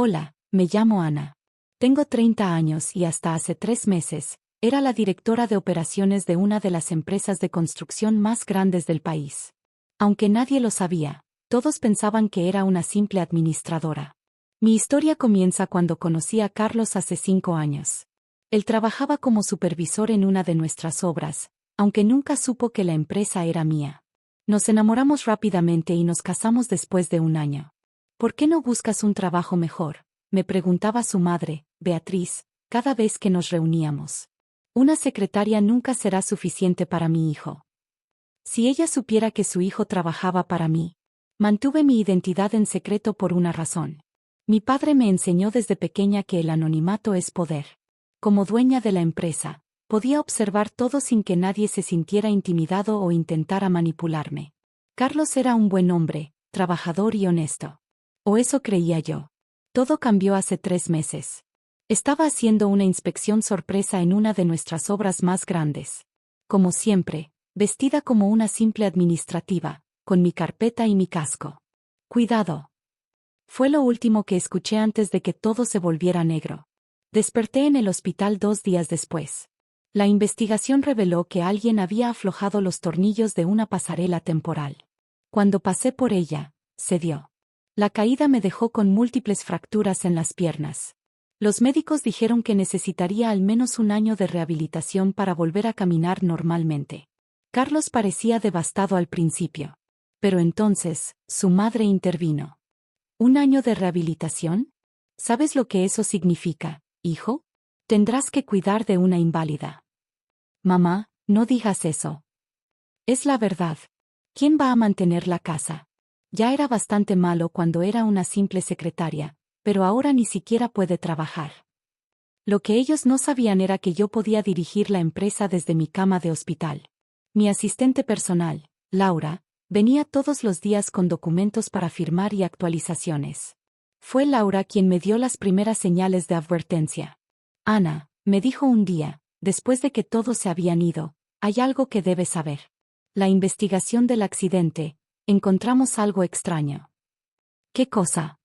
Hola, me llamo Ana. Tengo 30 años y hasta hace 3 meses, era la directora de operaciones de una de las empresas de construcción más grandes del país. Aunque nadie lo sabía, todos pensaban que era una simple administradora. Mi historia comienza cuando conocí a Carlos hace 5 años. Él trabajaba como supervisor en una de nuestras obras, aunque nunca supo que la empresa era mía. Nos enamoramos rápidamente y nos casamos después de 1 año. ¿Por qué no buscas un trabajo mejor?, me preguntaba su madre, Beatriz, cada vez que nos reuníamos. Una secretaria nunca será suficiente para mi hijo. Si ella supiera que su hijo trabajaba para mí. Mantuve mi identidad en secreto por una razón. Mi padre me enseñó desde pequeña que el anonimato es poder. Como dueña de la empresa, podía observar todo sin que nadie se sintiera intimidado o intentara manipularme. Carlos era un buen hombre, trabajador y honesto. O eso creía yo. Todo cambió hace 3 meses. Estaba haciendo una inspección sorpresa en una de nuestras obras más grandes. Como siempre, vestida como una simple administrativa, con mi carpeta y mi casco. Cuidado. Fue lo último que escuché antes de que todo se volviera negro. Desperté en el hospital 2 días después. La investigación reveló que alguien había aflojado los tornillos de una pasarela temporal. Cuando pasé por ella, cedió. La caída me dejó con múltiples fracturas en las piernas. Los médicos dijeron que necesitaría al menos 1 año de rehabilitación para volver a caminar normalmente. Carlos parecía devastado al principio. Pero entonces, su madre intervino. ¿1 año de rehabilitación? ¿Sabes lo que eso significa, hijo? Tendrás que cuidar de una inválida. Mamá, no digas eso. Es la verdad. ¿Quién va a mantener la casa? Ya era bastante malo cuando era una simple secretaria, pero ahora ni siquiera puede trabajar. Lo que ellos no sabían era que yo podía dirigir la empresa desde mi cama de hospital. Mi asistente personal, Laura, venía todos los días con documentos para firmar y actualizaciones. Fue Laura quien me dio las primeras señales de advertencia. Ana, me dijo un día, después de que todos se habían ido, hay algo que debes saber. La investigación del accidente, encontramos algo extraño. ¿Qué cosa?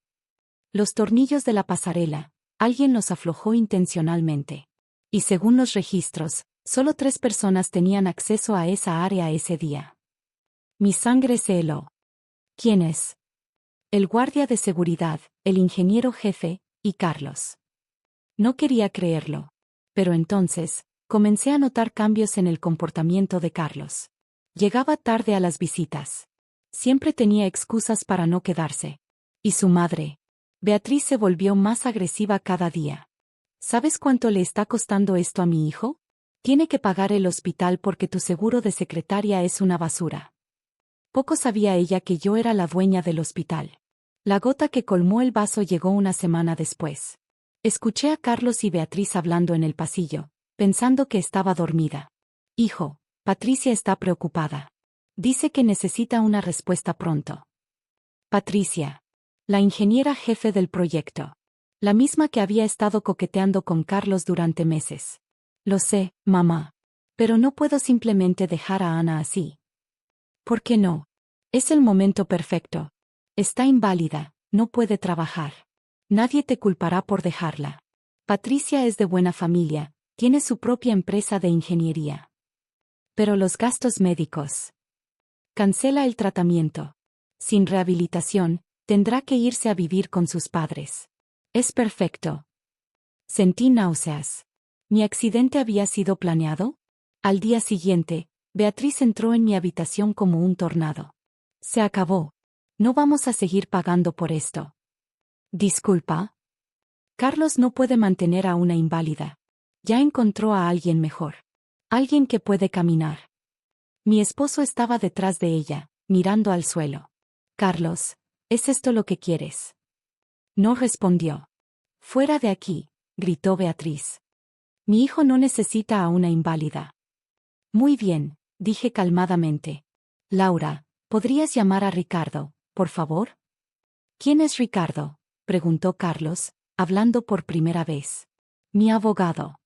Los tornillos de la pasarela, alguien los aflojó intencionalmente. Y según los registros, solo 3 personas tenían acceso a esa área ese día. Mi sangre se heló. ¿Quién es? El guardia de seguridad, el ingeniero jefe, y Carlos. No quería creerlo. Pero entonces, comencé a notar cambios en el comportamiento de Carlos. Llegaba tarde a las visitas. Siempre tenía excusas para no quedarse. Y su madre, Beatriz, se volvió más agresiva cada día. ¿Sabes cuánto le está costando esto a mi hijo? Tiene que pagar el hospital porque tu seguro de secretaria es una basura. Poco sabía ella que yo era la dueña del hospital. La gota que colmó el vaso llegó 1 semana después. Escuché a Carlos y Beatriz hablando en el pasillo, pensando que estaba dormida. Hijo, Patricia está preocupada. Dice que necesita una respuesta pronto. Patricia. La ingeniera jefe del proyecto. La misma que había estado coqueteando con Carlos durante meses. Lo sé, mamá. Pero no puedo simplemente dejar a Ana así. ¿Por qué no? Es el momento perfecto. Está inválida, no puede trabajar. Nadie te culpará por dejarla. Patricia es de buena familia, tiene su propia empresa de ingeniería. Pero los gastos médicos. Cancela el tratamiento. Sin rehabilitación, tendrá que irse a vivir con sus padres. Es perfecto. Sentí náuseas. ¿Mi accidente había sido planeado? Al día siguiente, Beatriz entró en mi habitación como un tornado. Se acabó. No vamos a seguir pagando por esto. Disculpa. Carlos no puede mantener a una inválida. Ya encontró a alguien mejor. Alguien que puede caminar. Mi esposo estaba detrás de ella, mirando al suelo. Carlos, ¿es esto lo que quieres? No respondió. Fuera de aquí, gritó Beatriz. Mi hijo no necesita a una inválida. Muy bien, dije calmadamente. Laura, ¿podrías llamar a Ricardo, por favor? ¿Quién es Ricardo?, preguntó Carlos, hablando por primera vez. Mi abogado.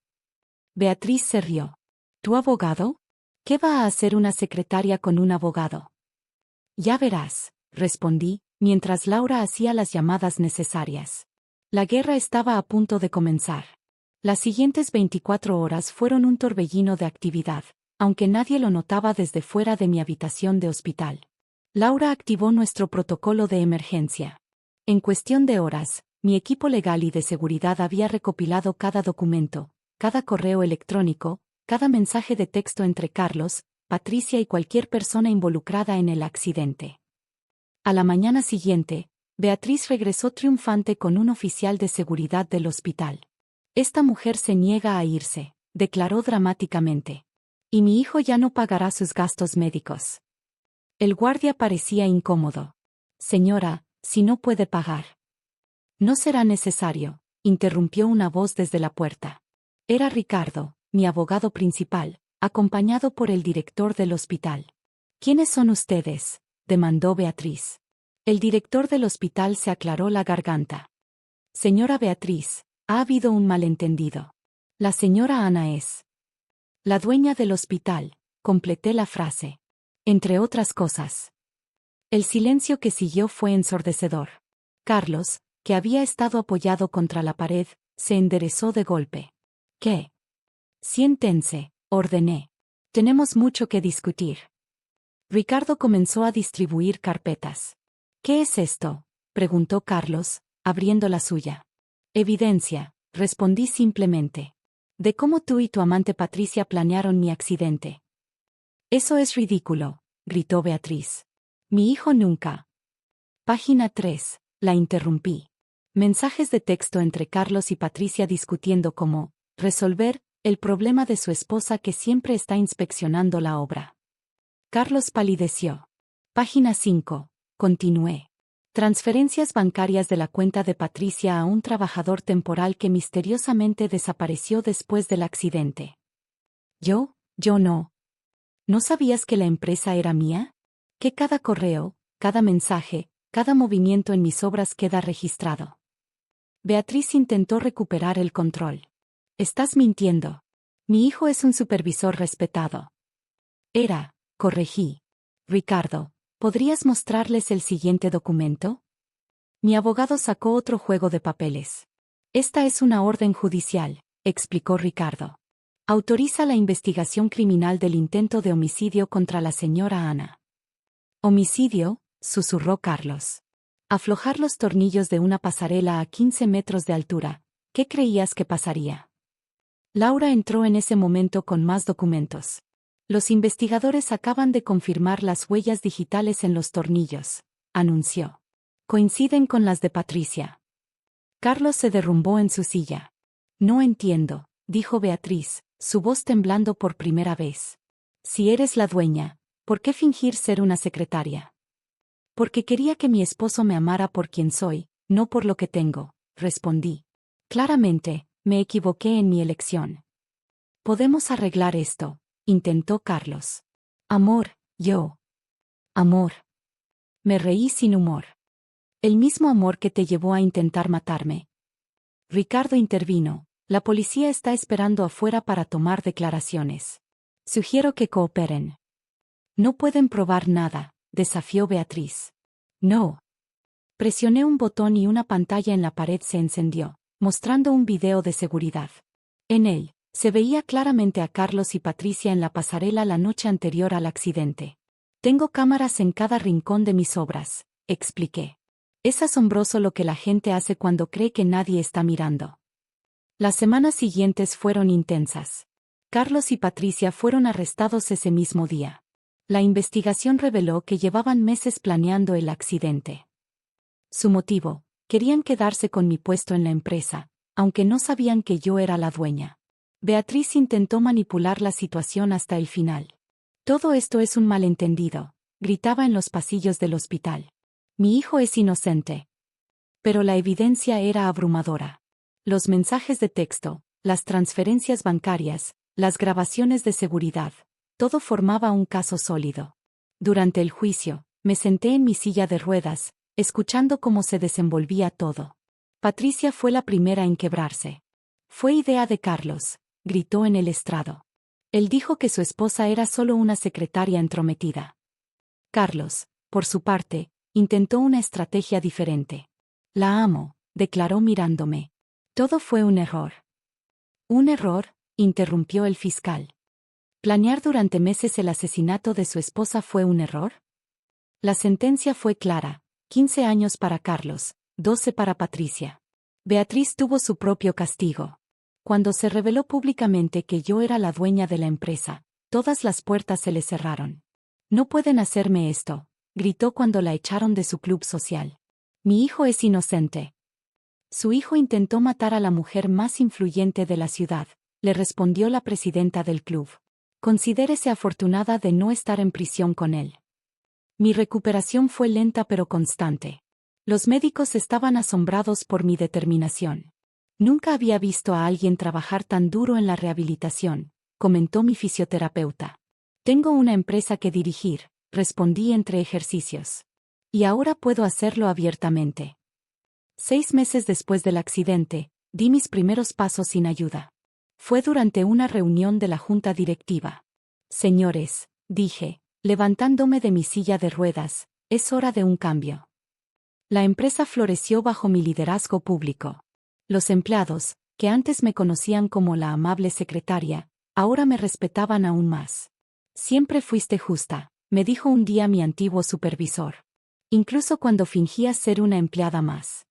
Beatriz se rió. ¿Tu abogado? ¿Qué va a hacer una secretaria con un abogado? Ya verás, respondí, mientras Laura hacía las llamadas necesarias. La guerra estaba a punto de comenzar. Las siguientes 24 horas fueron un torbellino de actividad, aunque nadie lo notaba desde fuera de mi habitación de hospital. Laura activó nuestro protocolo de emergencia. En cuestión de horas, mi equipo legal y de seguridad había recopilado cada documento, cada correo electrónico, cada mensaje de texto entre Carlos, Patricia y cualquier persona involucrada en el accidente. A la mañana siguiente, Beatriz regresó triunfante con un oficial de seguridad del hospital. Esta mujer se niega a irse, declaró dramáticamente. Y mi hijo ya no pagará sus gastos médicos. El guardia parecía incómodo. Señora, si no puede pagar. No será necesario, interrumpió una voz desde la puerta. Era Ricardo, mi abogado principal, acompañado por el director del hospital. ¿Quiénes son ustedes?, demandó Beatriz. El director del hospital se aclaró la garganta. Señora Beatriz, ha habido un malentendido. La señora Ana es la dueña del hospital, completé la frase. Entre otras cosas. El silencio que siguió fue ensordecedor. Carlos, que había estado apoyado contra la pared, se enderezó de golpe. ¿Qué? Siéntense, ordené. Tenemos mucho que discutir. Ricardo comenzó a distribuir carpetas. ¿Qué es esto?, preguntó Carlos, abriendo la suya. Evidencia, respondí simplemente. De cómo tú y tu amante Patricia planearon mi accidente. Eso es ridículo, gritó Beatriz. Mi hijo nunca. Página 3, la interrumpí. Mensajes de texto entre Carlos y Patricia discutiendo cómo resolver el problema de su esposa que siempre está inspeccionando la obra. Carlos palideció. Página 5, continué. Transferencias bancarias de la cuenta de Patricia a un trabajador temporal que misteriosamente desapareció después del accidente. Yo no. ¿No sabías que la empresa era mía? Que cada correo, cada mensaje, cada movimiento en mis obras queda registrado. Beatriz intentó recuperar el control. Estás mintiendo. Mi hijo es un supervisor respetado. Era, corregí. Ricardo, ¿podrías mostrarles el siguiente documento? Mi abogado sacó otro juego de papeles. Esta es una orden judicial, explicó Ricardo. Autoriza la investigación criminal del intento de homicidio contra la señora Ana. ¿Homicidio?, susurró Carlos. Aflojar los tornillos de una pasarela a 15 metros de altura. ¿Qué creías que pasaría? Laura entró en ese momento con más documentos. Los investigadores acaban de confirmar las huellas digitales en los tornillos, anunció. Coinciden con las de Patricia. Carlos se derrumbó en su silla. No entiendo, dijo Beatriz, su voz temblando por primera vez. Si eres la dueña, ¿por qué fingir ser una secretaria? Porque quería que mi esposo me amara por quien soy, no por lo que tengo, respondí. Claramente, me equivoqué en mi elección. Podemos arreglar esto, intentó Carlos. Amor, yo. Amor. Me reí sin humor. El mismo amor que te llevó a intentar matarme. Ricardo intervino. La policía está esperando afuera para tomar declaraciones. Sugiero que cooperen. No pueden probar nada, desafió Beatriz. No. Presioné un botón y una pantalla en la pared se encendió, mostrando un video de seguridad. En él, se veía claramente a Carlos y Patricia en la pasarela la noche anterior al accidente. Tengo cámaras en cada rincón de mis obras, expliqué. Es asombroso lo que la gente hace cuando cree que nadie está mirando. Las semanas siguientes fueron intensas. Carlos y Patricia fueron arrestados ese mismo día. La investigación reveló que llevaban meses planeando el accidente. Su motivo, querían quedarse con mi puesto en la empresa, aunque no sabían que yo era la dueña. Beatriz intentó manipular la situación hasta el final. Todo esto es un malentendido, gritaba en los pasillos del hospital. Mi hijo es inocente. Pero la evidencia era abrumadora. Los mensajes de texto, las transferencias bancarias, las grabaciones de seguridad, todo formaba un caso sólido. Durante el juicio, me senté en mi silla de ruedas, escuchando cómo se desenvolvía todo. Patricia fue la primera en quebrarse. Fue idea de Carlos, gritó en el estrado. Él dijo que su esposa era solo una secretaria entrometida. Carlos, por su parte, intentó una estrategia diferente. La amo, declaró mirándome. Todo fue un error. ¿Un error?, interrumpió el fiscal. ¿Planear durante meses el asesinato de su esposa fue un error? La sentencia fue clara: 15 años para Carlos, 12 para Patricia. Beatriz tuvo su propio castigo. Cuando se reveló públicamente que yo era la dueña de la empresa, todas las puertas se le cerraron. No pueden hacerme esto, gritó cuando la echaron de su club social. Mi hijo es inocente. Su hijo intentó matar a la mujer más influyente de la ciudad, le respondió la presidenta del club. Considérese afortunada de no estar en prisión con él. Mi recuperación fue lenta pero constante. Los médicos estaban asombrados por mi determinación. Nunca había visto a alguien trabajar tan duro en la rehabilitación, comentó mi fisioterapeuta. Tengo una empresa que dirigir, respondí entre ejercicios. Y ahora puedo hacerlo abiertamente. 6 meses después del accidente, di mis primeros pasos sin ayuda. Fue durante una reunión de la junta directiva. Señores, dije, levantándome de mi silla de ruedas, es hora de un cambio. La empresa floreció bajo mi liderazgo público. Los empleados, que antes me conocían como la amable secretaria, ahora me respetaban aún más. Siempre fuiste justa, me dijo un día mi antiguo supervisor. Incluso cuando fingías ser una empleada más.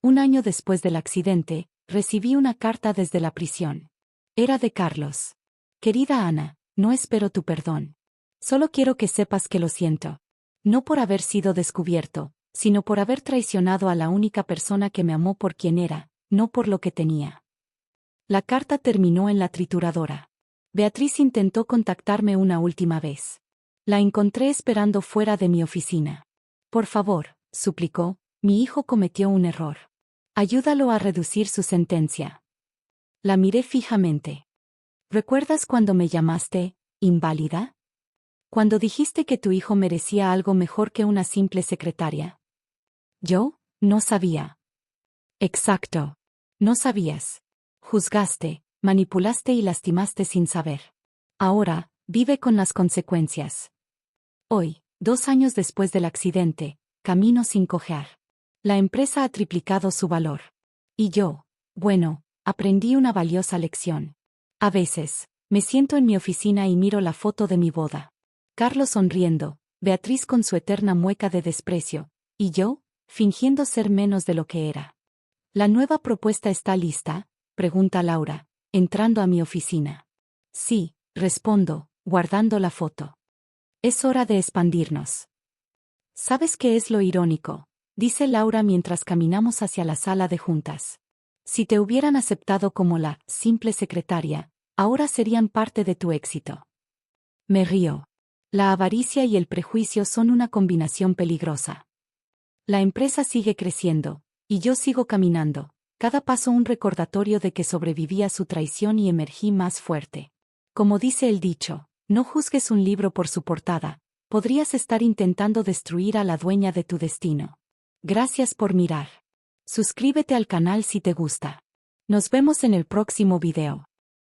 Un año después del accidente, recibí una carta desde la prisión. Era de Carlos. Querida Ana, no espero tu perdón. Solo quiero que sepas que lo siento. No por haber sido descubierto, sino por haber traicionado a la única persona que me amó por quien era, no por lo que tenía. La carta terminó en la trituradora. Beatriz intentó contactarme una última vez. La encontré esperando fuera de mi oficina. Por favor, suplicó, mi hijo cometió un error. Ayúdalo a reducir su sentencia. La miré fijamente. ¿Recuerdas cuando me llamaste inválida? Cuando dijiste que tu hijo merecía algo mejor que una simple secretaria. Yo, no sabía. Exacto. No sabías. Juzgaste, manipulaste y lastimaste sin saber. Ahora, vive con las consecuencias. Hoy, 2 años después del accidente, camino sin cojear. La empresa ha triplicado su valor. Y yo, bueno, aprendí una valiosa lección. A veces, me siento en mi oficina y miro la foto de mi boda. Carlos sonriendo, Beatriz con su eterna mueca de desprecio, y yo, fingiendo ser menos de lo que era. ¿La nueva propuesta está lista?, pregunta Laura, entrando a mi oficina. Sí, respondo, guardando la foto. Es hora de expandirnos. ¿Sabes qué es lo irónico?, dice Laura mientras caminamos hacia la sala de juntas. Si te hubieran aceptado como la simple secretaria, ahora serían parte de tu éxito. Me río. La avaricia y el prejuicio son una combinación peligrosa. La empresa sigue creciendo, y yo sigo caminando, cada paso un recordatorio de que sobreviví a su traición y emergí más fuerte. Como dice el dicho, no juzgues un libro por su portada, podrías estar intentando destruir a la dueña de tu destino. Gracias por mirar. Suscríbete al canal si te gusta. Nos vemos en el próximo video.